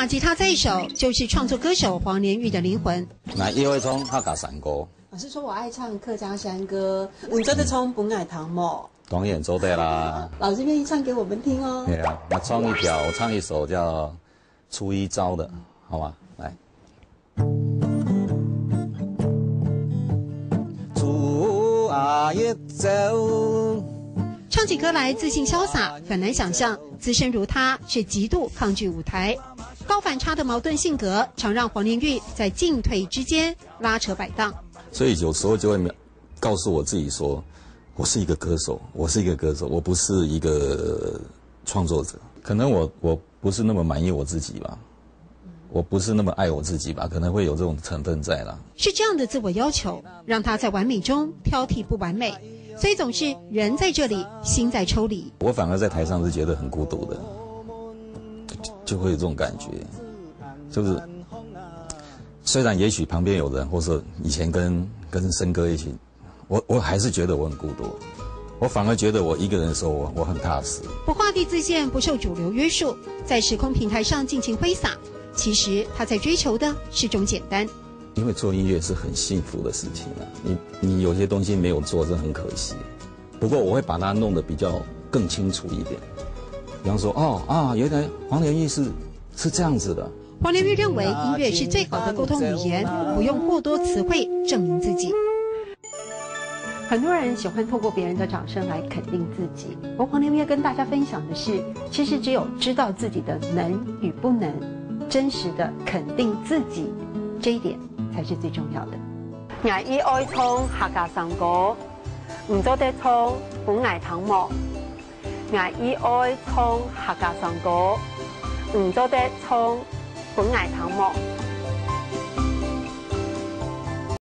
把吉他在手，就是创作歌手黄连玉的灵魂。那因为从客家山歌，老师说我爱唱客家山歌，我做得从本爱唐某。当然做对啦。老师愿意唱给我们听哦。对啊，那唱一条，我唱一首叫《初一朝》的，好吗？来。初一朝。唱起歌来自信潇洒，很难想象资深如他却极度抗拒舞台。高反差的矛盾性格，常让黄连玉在进退之间拉扯摆荡。所以有时候就会告诉我自己说，我是一个歌手，我是一个歌手，我不是一个创作者。可能我不是那么满意我自己吧，我不是那么爱我自己吧，可能会有这种成分在啦。是这样的自我要求，让他在完美中挑剔不完美。所以总是人在这里，心在抽离。我反而在台上是觉得很孤独的，就会有这种感觉，就是虽然也许旁边有人，或者以前跟森哥一起，我还是觉得我很孤独。我反而觉得我一个人的时候，我很踏实。不画地自限，不受主流约束，在时空平台上尽情挥洒。其实他在追求的是种简单。因为做音乐是很幸福的事情啊，你有些东西没有做，是很可惜。不过我会把它弄得比较更清楚一点，比方说，原来黄连玉是这样子的。黄连玉认为音乐是最好的沟通语言，不用过多词汇证明自己。很多人喜欢透过别人的掌声来肯定自己，而黄连玉跟大家分享的是，其实只有知道自己的能与不能，真实的肯定自己，这一点才是最重要的。我以爱唱客家山歌，唔做得唱本爱唐某。我以爱唱客家山歌，唔做得唱本爱唐某。